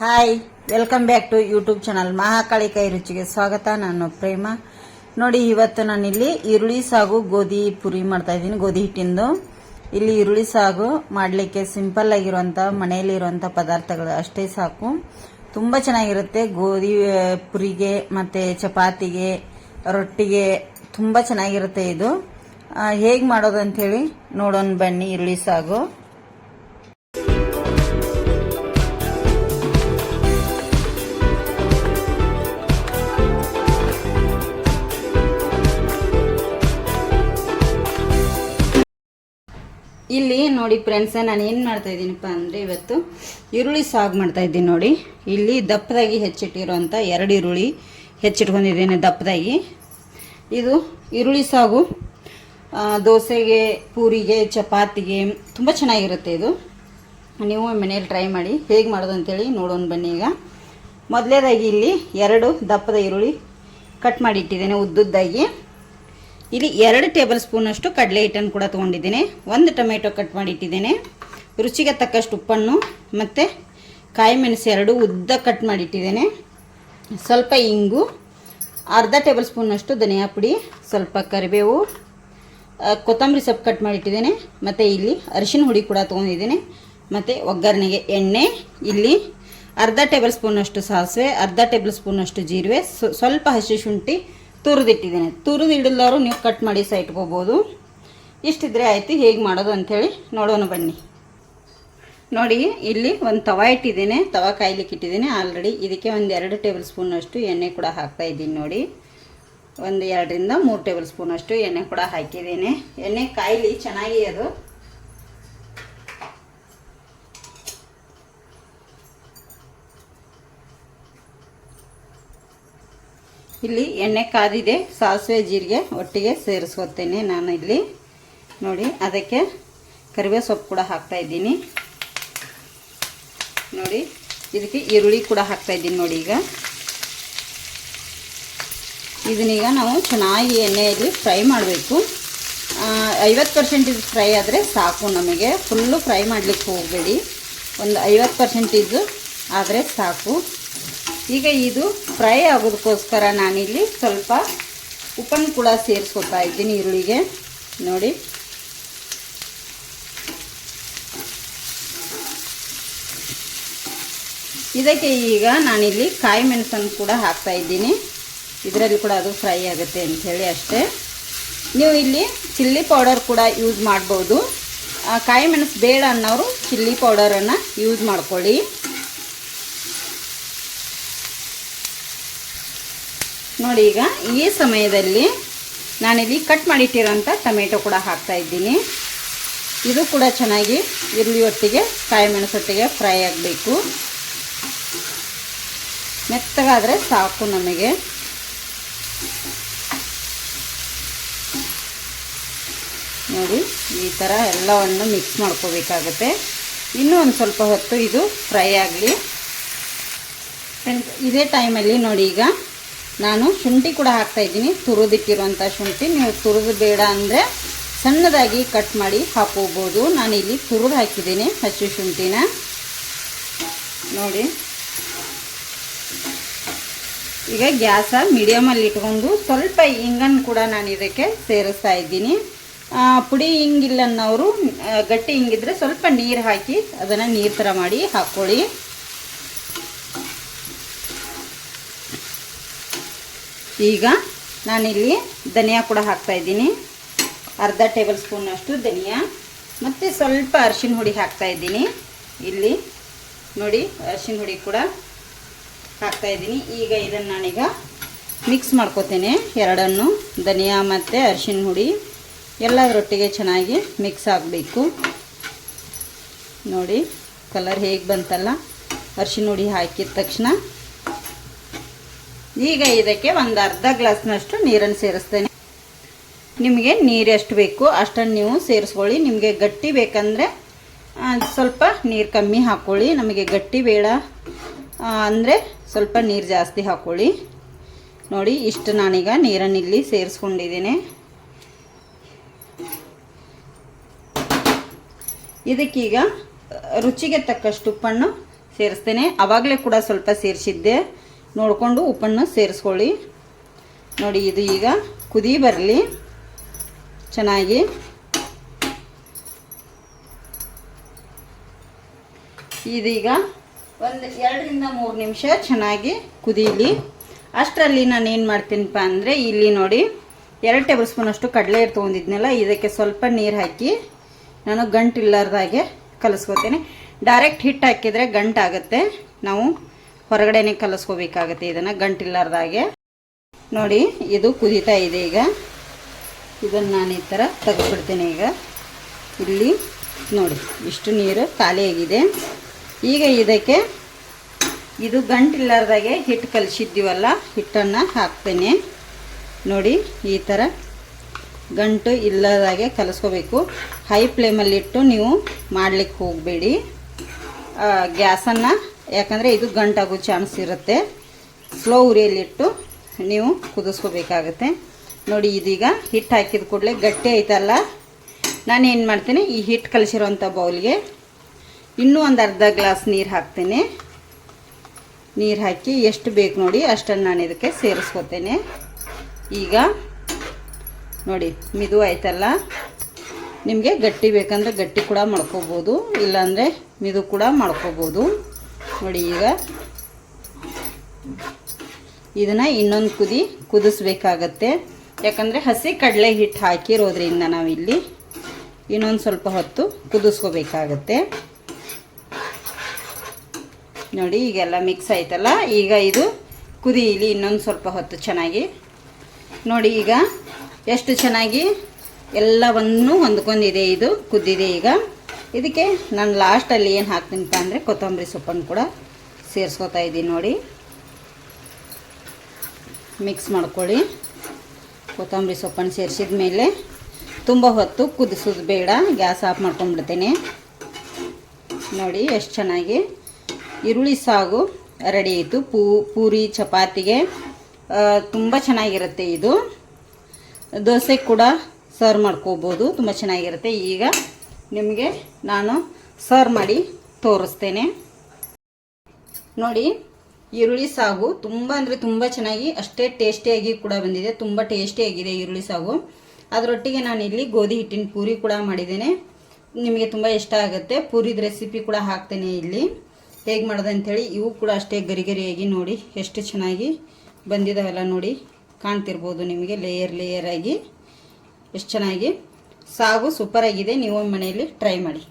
Hi, welcome back to YouTube channel Mahakali ಕೈ ರುಚಿಗೆ ಸ್ವಾಗತ. ನಾನು ಪ್ರೇಮ. ನೋಡಿ, ಇವತ್ತು ನಾನಿಲ್ಲಿ ಈರುಳ್ಳಿ ಸಾಗು ಗೋಧಿ ಪುರಿ ಮಾಡ್ತಾ ಇದ್ದೀನಿ, ಗೋಧಿ ಹಿಟ್ಟಿಂದು. ಇಲ್ಲಿ ಈರುಳ್ಳಿ ಸಾಗು ಮಾಡಲಿಕ್ಕೆ ಸಿಂಪಲ್ ಆಗಿರುವಂತ ಮನೆಯಲ್ಲಿರುವಂತ ಪದಾರ್ಥಗಳು ಅಷ್ಟೇ ಸಾಕು. ತುಂಬಾ ಚೆನ್ನಾಗಿರುತ್ತೆ. ಗೋಧಿ ಪುರಿಗೆ ಮತ್ತೆ ಚಪಾತಿಗೆ, ರೊಟ್ಟಿಗೆ ತುಂಬಾ ಚೆನ್ನಾಗಿರುತ್ತೆ. ಇದು ಹೇಗೆ ಮಾಡೋದು ಅಂತ ಹೇಳಿ ನೋಡೋಣ ಬನ್ನಿ. ಈರುಳ್ಳಿ ಸಾಗು ಇಲ್ಲಿ ನೋಡಿ ಫ್ರೆಂಡ್ಸ್, ನಾನು ಏನು ಮಾಡ್ತಾ ಇದ್ದೀನಪ್ಪ ಅಂದರೆ ಇವತ್ತು ಈರುಳ್ಳಿ ಸಾಗು ಮಾಡ್ತಾ ಇದ್ದೀನಿ. ನೋಡಿ, ಇಲ್ಲಿ ದಪ್ಪದಾಗಿ ಹೆಚ್ಚಿಟ್ಟಿರೋಂಥ 2 ಈರುಳ್ಳಿ ಹೆಚ್ಚಿಟ್ಕೊಂಡಿದ್ದೇನೆ ದಪ್ಪದಾಗಿ. ಇದು ಈರುಳ್ಳಿ ಸಾಗು ದೋಸೆಗೆ, ಪೂರಿಗೆ, ಚಪಾತಿಗೆ ತುಂಬ ಚೆನ್ನಾಗಿರುತ್ತೆ. ಇದು ನೀವು ಮನೇಲಿ ಟ್ರೈ ಮಾಡಿ. ಹೇಗೆ ಮಾಡೋದು ಅಂತೇಳಿ ನೋಡೋಣ ಬನ್ನಿ. ಈಗ ಮೊದಲೇದಾಗಿ ಇಲ್ಲಿ 2 ದಪ್ಪದ ಈರುಳ್ಳಿ ಕಟ್ ಮಾಡಿ ಇಟ್ಟಿದ್ದೇನೆ ಉದ್ದುದ್ದಾಗಿ. ಇಲ್ಲಿ 2 ಟೇಬಲ್ ಸ್ಪೂನ್ ಅಷ್ಟು ಕಡಲೆ ಹಿಟ್ಟನ್ನು ಕೂಡ ತೊಗೊಂಡಿದ್ದೇನೆ. 1 ಟೊಮೆಟೊ ಕಟ್ ಮಾಡಿ ಇಟ್ಟಿದ್ದೇನೆ. ರುಚಿಗೆ ತಕ್ಕಷ್ಟು ಉಪ್ಪನ್ನು ಮತ್ತು ಕಾಯಿ ಮೆಣಸು 2 ಉದ್ದ ಕಟ್ ಮಾಡಿ ಇಟ್ಟಿದ್ದೇನೆ. ಸ್ವಲ್ಪ ಇಂಗು, ಅರ್ಧ ಟೇಬಲ್ ಸ್ಪೂನ್ ಅಷ್ಟು ಧನಿಯಾ ಪುಡಿ, ಸ್ವಲ್ಪ ಕರಿಬೇವು, ಕೊತ್ತಂಬರಿ ಸೊಪ್ಪು ಕಟ್ ಮಾಡಿ ಇಟ್ಟಿದ್ದೇನೆ. ಮತ್ತು ಇಲ್ಲಿ ಅರಿಶಿನ ಹುಡಿ ಕೂಡ ತೊಗೊಂಡಿದ್ದೇನೆ. ಮತ್ತು ಒಗ್ಗರಣೆಗೆ ಎಣ್ಣೆ, ಇಲ್ಲಿ ಅರ್ಧ ಟೇಬಲ್ ಸ್ಪೂನ್ ಅಷ್ಟು ಸಾಸಿವೆ, ಅರ್ಧ ಟೇಬಲ್ ಸ್ಪೂನ್ ಅಷ್ಟು ಜೀರಿಗೆ, ಸ್ವಲ್ಪ ಹಸಿ ಶುಂಠಿ ತುರಿದಿಟ್ಟಿದ್ದೇನೆ. ತುರಿದಿಡಲಾರು ನೀವು ಕಟ್ ಮಾಡಿ ಸಹ ಇಟ್ಕೋಬೋದು. ಇಷ್ಟಿದ್ರೆ ಆಯಿತು. ಹೇಗೆ ಮಾಡೋದು ಅಂಥೇಳಿ ನೋಡೋಣ ಬನ್ನಿ. ನೋಡಿ, ಇಲ್ಲಿ ಒಂದು ತವಾ ಇಟ್ಟಿದ್ದೇನೆ. ತವಾ ಕಾಯ್ಲಿಕ್ಕೆ ಇಟ್ಟಿದ್ದೇನೆ ಆಲ್ರೆಡಿ. ಇದಕ್ಕೆ ಒಂದು 2 ಟೇಬಲ್ ಸ್ಪೂನ್ ಅಷ್ಟು ಎಣ್ಣೆ ಕೂಡ ಹಾಕ್ತಾ ಇದ್ದೀನಿ. ನೋಡಿ, ಒಂದು 2 ರಿಂದ 3 ಟೇಬಲ್ ಸ್ಪೂನ್ ಅಷ್ಟು ಎಣ್ಣೆ ಕೂಡ ಹಾಕಿದ್ದೇನೆ. ಎಣ್ಣೆ ಕಾಯ್ಲಿ ಚೆನ್ನಾಗಿ. ಅದು ಇಲ್ಲಿ ಎಣ್ಣೆ ಕಾದಿದೆ. ಸಾಸಿವೆ ಜೀರಿಗೆ ಒಟ್ಟಿಗೆ ಸೇರಿಸ್ಕೊತೇನೆ ನಾನು ಇಲ್ಲಿ. ನೋಡಿ, ಅದಕ್ಕೆ ಕರಿಬೇವು ಸೊಪ್ಪು ಕೂಡ ಹಾಕ್ತಾ ಇದ್ದೀನಿ. ನೋಡಿ, ಇದಕ್ಕೆ ಈರುಳ್ಳಿ ಕೂಡ ಹಾಕ್ತಾ ಇದ್ದೀನಿ. ನೋಡಿ, ಈಗ ಇದನ್ನೀಗ ನಾವು ಚೆನ್ನಾಗಿ ಎಣ್ಣೆಯಲ್ಲಿ ಫ್ರೈ ಮಾಡಬೇಕು. 50% ಇದು ಫ್ರೈ ಆದರೆ ಸಾಕು ನಮಗೆ. ಫುಲ್ಲು ಫ್ರೈ ಮಾಡಲಿಕ್ಕೆ ಹೋಗಬೇಡಿ, ಒಂದು 50% ಆದರೆ ಸಾಕು. ಈಗ ಇದು ಫ್ರೈ ಆಗೋದಕ್ಕೋಸ್ಕರ ನಾನಿಲ್ಲಿ ಸ್ವಲ್ಪ ಉಪ್ಪನ್ನು ಕೂಡ ಸೇರಿಸ್ಕೊತಾ ಇದ್ದೀನಿ ಈರುಳ್ಳಿಗೆ. ನೋಡಿ, ಇದಕ್ಕೆ ಈಗ ನಾನಿಲ್ಲಿ ಕಾಯಿ ಮೆಣಸನ್ನು ಕೂಡ ಹಾಕ್ತಾ ಇದ್ದೀನಿ. ಇದರಲ್ಲಿ ಕೂಡ ಅದು ಫ್ರೈ ಆಗುತ್ತೆ ಅಂಥೇಳಿ ಅಷ್ಟೇ. ನೀವು ಇಲ್ಲಿ ಚಿಲ್ಲಿ ಪೌಡರ್ ಕೂಡ ಯೂಸ್ ಮಾಡ್ಬೋದು. ಕಾಯಿ ಮೆಣಸು ಬೇಡ ಅನ್ನೋರು ಚಿಲ್ಲಿ ಪೌಡರನ್ನು ಯೂಸ್ ಮಾಡ್ಕೊಳ್ಳಿ. ನೋಡಿ, ಈಗ ಈ ಸಮಯದಲ್ಲಿ ನಾನಿಲ್ಲಿ ಕಟ್ ಮಾಡಿಟ್ಟಿರೋಂಥ ಟೊಮೆಟೊ ಕೂಡ ಹಾಕ್ತಾ ಇದ್ದೀನಿ. ಇದು ಕೂಡ ಚೆನ್ನಾಗಿ ಈರುಳ್ಳಿ ಒಟ್ಟಿಗೆ ಕಾಯಿ ಮೆಣಸೊಟ್ಟಿಗೆ ಫ್ರೈ ಆಗಬೇಕು. ಮೆತ್ತಗಾದರೆ ಸಾಕು ನಮಗೆ. ನೋಡಿ, ಈ ಥರ ಎಲ್ಲವನ್ನು ಮಿಕ್ಸ್ ಮಾಡ್ಕೋಬೇಕಾಗುತ್ತೆ. ಇನ್ನೂ ಒಂದು ಸ್ವಲ್ಪ ಹೊತ್ತು ಇದು ಫ್ರೈ ಆಗಲಿ. ಇದೇ ಟೈಮಲ್ಲಿ ನೋಡಿ, ಈಗ ನಾನು ಶುಂಠಿ ಕೂಡ ಹಾಕ್ತಾ ಇದ್ದೀನಿ. ತುರಿದಿಟ್ಟಿರುವಂಥ ಶುಂಠಿ. ನೀವು ತುರಿದು ಬೇಡ ಅಂದರೆ ಸಣ್ಣದಾಗಿ ಕಟ್ ಮಾಡಿ ಹಾಕೋಬೋದು. ನಾನಿಲ್ಲಿ ತುರಿದು ಹಾಕಿದ್ದೀನಿ ಹಸಿ ಶುಂಠಿನ. ನೋಡಿ, ಈಗ ಗ್ಯಾಸ ಮೀಡಿಯಮಲ್ಲಿ ಇಟ್ಕೊಂಡು ಸ್ವಲ್ಪ ಹಿಂಗನ್ನು ಕೂಡ ನಾನು ಇದಕ್ಕೆ ಸೇರಿಸ್ತಾ ಇದ್ದೀನಿ. ಪುಡಿ ಹಿಂಗಿಲ್ಲ ಅನ್ನೋರು, ಗಟ್ಟಿ ಹಿಂಗಿದ್ರೆ ಸ್ವಲ್ಪ ನೀರು ಹಾಕಿ ಅದನ್ನು ನೀರು ಥರ ಮಾಡಿ ಹಾಕ್ಕೊಳ್ಳಿ. ಈಗ ನಾನಿಲ್ಲಿ ಧನಿಯಾ ಕೂಡ ಹಾಕ್ತಾ ಇದ್ದೀನಿ. ಅರ್ಧ ಟೇಬಲ್ ಸ್ಪೂನ್ ಅಷ್ಟು ಧನಿಯಾ ಮತ್ತು ಸ್ವಲ್ಪ ಅರಿಶಿನ ಹುಡಿ ಹಾಕ್ತಾ ಇದ್ದೀನಿ. ಇಲ್ಲಿ ನೋಡಿ, ಅರಿಶಿನ ಹುಡಿ ಕೂಡ ಹಾಕ್ತಾ ಇದ್ದೀನಿ. ಈಗ ಇದನ್ನು ನಾನೀಗ ಮಿಕ್ಸ್ ಮಾಡ್ಕೋತೇನೆ. ಎರಡನ್ನು, ಧನಿಯಾ ಮತ್ತು ಅರಿಶಿನ ಹುಡಿ ಎಲ್ಲದರೊಟ್ಟಿಗೆ ಚೆನ್ನಾಗಿ ಮಿಕ್ಸ್ ಆಗಬೇಕು. ನೋಡಿ, ಕಲರ್ ಹೇಗೆ ಬಂತಲ್ಲ ಅರಿಶಿನ ಹುಡಿ ಹಾಕಿದ ತಕ್ಷಣ. ಈಗ ಇದಕ್ಕೆ ಒಂದು ಅರ್ಧ ಗ್ಲಾಸ್ನಷ್ಟು ನೀರನ್ನು ಸೇರಿಸ್ತೇನೆ. ನಿಮಗೆ ನೀರು ಎಷ್ಟು ಬೇಕು ಅಷ್ಟನ್ನು ನೀವು ಸೇರಿಸ್ಕೊಳ್ಳಿ. ನಿಮಗೆ ಗಟ್ಟಿ ಬೇಕಂದರೆ ಸ್ವಲ್ಪ ನೀರು ಕಮ್ಮಿ ಹಾಕ್ಕೊಳ್ಳಿ. ನಮಗೆ ಗಟ್ಟಿ ಬೇಡ ಅಂದರೆ ಸ್ವಲ್ಪ ನೀರು ಜಾಸ್ತಿ ಹಾಕ್ಕೊಳ್ಳಿ. ನೋಡಿ, ಇಷ್ಟು ನಾನೀಗ ನೀರನ್ನು ಇಲ್ಲಿ ಸೇರಿಸ್ಕೊಂಡಿದ್ದೀನಿ. ಇದಕ್ಕೀಗ ರುಚಿಗೆ ತಕ್ಕಷ್ಟು ಉಪ್ಪನ್ನು ಸೇರಿಸ್ತೇನೆ. ಆವಾಗಲೇ ಕೂಡ ಸ್ವಲ್ಪ ಸೇರಿಸಿದ್ದೆ, ನೋಡಿಕೊಂಡು ಉಪ್ಪನ್ನು ಸೇರಿಸ್ಕೊಳ್ಳಿ. ನೋಡಿ, ಇದು ಈಗ ಕುದಿ ಬರಲಿ ಚೆನ್ನಾಗಿ. ಇದೀಗ ಒಂದು 2 ರಿಂದ 3 ನಿಮಿಷ ಚೆನ್ನಾಗಿ ಕುದೀಲಿ. ಅಷ್ಟರಲ್ಲಿ ನಾನು ಏನು ಮಾಡ್ತೀನಪ್ಪ ಅಂದರೆ, ಇಲ್ಲಿ ನೋಡಿ 2 ಟೇಬಲ್ ಸ್ಪೂನ್ ಅಷ್ಟು ಕಡಲೆ ಹಿಟ್ಟು ತೊಗೊಂಡಿದ್ನಲ್ಲ, ಇದಕ್ಕೆ ಸ್ವಲ್ಪ ನೀರು ಹಾಕಿ ನಾನು ಗಂಟಿಲ್ಲಾರ್ದಾಗೆ ಕಲಿಸ್ಕೋತೇನೆ. ಡೈರೆಕ್ಟ್ ಹಿಟ್ಟು ಹಾಕಿದರೆ ಗಂಟಾಗುತ್ತೆ, ನಾವು ಹೊರಗಡೆನೆ ಕಲಿಸ್ಕೋಬೇಕಾಗತ್ತೆ ಇದನ್ನು ಗಂಟಿಲ್ಲಾರ್ದಾಗೆ. ನೋಡಿ, ಇದು ಕುದೀತಾ ಇದೆ. ಈಗ ಇದನ್ನು ನಾನು ಈ ಥರ ತೆಗೆದುಬಿಡ್ತೇನೆ. ಈಗ ಇಲ್ಲಿ ನೋಡಿ ಇಷ್ಟು ನೀರು ಖಾಲಿಯಾಗಿದೆ. ಈಗ ಇದಕ್ಕೆ ಇದು ಗಂಟಿಲ್ಲಾರ್ದಾಗೆ ಹಿಟ್ಟು ಕಲಿಸಿದ್ದೀವಲ್ಲ, ಹಿಟ್ಟನ್ನು ಹಾಕ್ತೇನೆ. ನೋಡಿ, ಈ ಥರ ಗಂಟು ಇಲ್ಲದಾಗೆ ಕಲಿಸ್ಕೋಬೇಕು. ಹೈ ಫ್ಲೇಮಲ್ಲಿಟ್ಟು ನೀವು ಮಾಡಲಿಕ್ಕೆ ಹೋಗಬೇಡಿ ಗ್ಯಾಸನ್ನು, ಯಾಕಂದರೆ ಇದು ಗಂಟಾಗೋ ಚಾನ್ಸ್ ಇರುತ್ತೆ. ಸ್ಲೋ ಉರಿಯಲ್ಲಿಟ್ಟು ನೀವು ಕುದಿಸ್ಕೋಬೇಕಾಗತ್ತೆ. ನೋಡಿ, ಇದೀಗ ಹಿಟ್ಟು ಹಾಕಿದ ಕೂಡಲೇ ಗಟ್ಟಿ ಆಯ್ತಲ್ಲ, ನಾನು ಏನು ಮಾಡ್ತೇನೆ, ಈ ಹಿಟ್ಟು ಕಲಿಸಿರೋಂಥ ಬೌಲ್ಗೆ ಇನ್ನೂ ಒಂದು ಅರ್ಧ ಗ್ಲಾಸ್ ನೀರು ಹಾಕ್ತೇನೆ. ನೀರು ಹಾಕಿ ಎಷ್ಟು ಬೇಕು ನೋಡಿ ಅಷ್ಟನ್ನು ನಾನು ಇದಕ್ಕೆ ಸೇರಿಸ್ಕೋತೇನೆ. ಈಗ ನೋಡಿ ಮಿದು ಆಯ್ತಲ್ಲ, ನಿಮಗೆ ಗಟ್ಟಿ ಬೇಕಂದ್ರೆ ಗಟ್ಟಿ ಕೂಡ ಮಾಡ್ಕೋಬೋದು, ಇಲ್ಲಾಂದರೆ ಮಿದು ಕೂಡ ಮಾಡ್ಕೋಬೋದು. ನೋಡಿ, ಈಗ ಇದನ್ನು ಇನ್ನೊಂದು ಕುದಿಸ್ಬೇಕಾಗತ್ತೆ. ಯಾಕಂದರೆ ಹಸಿ ಕಡಲೆ ಹಿಟ್ಟು ಹಾಕಿರೋದ್ರಿಂದ ನಾವಿಲ್ಲಿ ಇನ್ನೊಂದು ಸ್ವಲ್ಪ ಹೊತ್ತು ಕುದಿಸ್ಕೋಬೇಕಾಗತ್ತೆ. ನೋಡಿ, ಈಗೆಲ್ಲ ಮಿಕ್ಸ್ ಆಯ್ತಲ್ಲ, ಈಗ ಇದು ಕುದೀಲಿ ಇನ್ನೊಂದು ಸ್ವಲ್ಪ ಹೊತ್ತು ಚೆನ್ನಾಗಿ. ನೋಡಿ, ಈಗ ಎಷ್ಟು ಚೆನ್ನಾಗಿ ಎಲ್ಲವನ್ನು ಹೊಂದ್ಕೊಂಡಿದೆ, ಇದು ಕುದ್ದಿದೆ. ಈಗ ಇದಕ್ಕೆ ನಾನು ಲಾಸ್ಟಲ್ಲಿ ಏನು ಹಾಕ್ತೀನಪ್ಪ ಅಂದರೆ ಕೊತ್ತಂಬರಿ ಸೊಪ್ಪನ್ನು ಕೂಡ ಸೇರಿಸ್ಕೊತಾ ಇದ್ದೀನಿ. ನೋಡಿ, ಮಿಕ್ಸ್ ಮಾಡ್ಕೊಳ್ಳಿ. ಕೊತ್ತಂಬರಿ ಸೊಪ್ಪನ್ನು ಸೇರಿಸಿದ ಮೇಲೆ ತುಂಬ ಹೊತ್ತು ಕುದಿಸೋದು ಬೇಡ, ಗ್ಯಾಸ್ ಆಫ್ ಮಾಡ್ಕೊಂಡ್ಬಿಡ್ತೇನೆ. ನೋಡಿ, ಎಷ್ಟು ಚೆನ್ನಾಗಿ ಈರುಳ್ಳಿ ಸಾಗು ರೆಡಿ ಆಯಿತು. ಪೂರಿ ಚಪಾತಿಗೆ ತುಂಬ ಚೆನ್ನಾಗಿರುತ್ತೆ. ಇದು ದೋಸೆ ಕೂಡ ಸರ್ವ್ ಮಾಡ್ಕೋಬೋದು, ತುಂಬ ಚೆನ್ನಾಗಿರುತ್ತೆ. ಈಗ ನಿಮಗೆ ನಾನು ಸರ್ವ್ ಮಾಡಿ ತೋರಿಸ್ತೇನೆ. ನೋಡಿ, ಈರುಳ್ಳಿ ಸಾಗು ತುಂಬ ಅಂದರೆ ತುಂಬ ಚೆನ್ನಾಗಿ, ಅಷ್ಟೇ ಟೇಸ್ಟಿಯಾಗಿ ಕೂಡ ಬಂದಿದೆ. ತುಂಬ ಟೇಸ್ಟಿಯಾಗಿದೆ ಈರುಳ್ಳಿ ಸಾಗು. ಅದರೊಟ್ಟಿಗೆ ನಾನು ಇಲ್ಲಿ ಗೋಧಿ ಹಿಟ್ಟಿನ ಪೂರಿ ಕೂಡ ಮಾಡಿದ್ದೇನೆ, ನಿಮಗೆ ತುಂಬ ಇಷ್ಟ ಆಗುತ್ತೆ. ಪೂರಿದ ರೆಸಿಪಿ ಕೂಡ ಹಾಕ್ತೇನೆ ಇಲ್ಲಿ, ಹೇಗೆ ಮಾಡೋದು ಅಂಥೇಳಿ. ಇವು ಕೂಡ ಅಷ್ಟೇ ಗರಿಗರಿಯಾಗಿ ನೋಡಿ ಎಷ್ಟು ಚೆನ್ನಾಗಿ ಬಂದಿದ್ದಾವೆಲ್ಲ. ನೋಡಿ, ಕಾಣ್ತಿರ್ಬೋದು ನಿಮಗೆ ಲೇಯರ್ ಆಗಿ ಎಷ್ಟು ಚೆನ್ನಾಗಿ. ಸಾಗು ಸೂಪರಾಗಿದೆ, ನೀವು ಮನೆಯಲ್ಲಿ ಟ್ರೈ ಮಾಡಿ.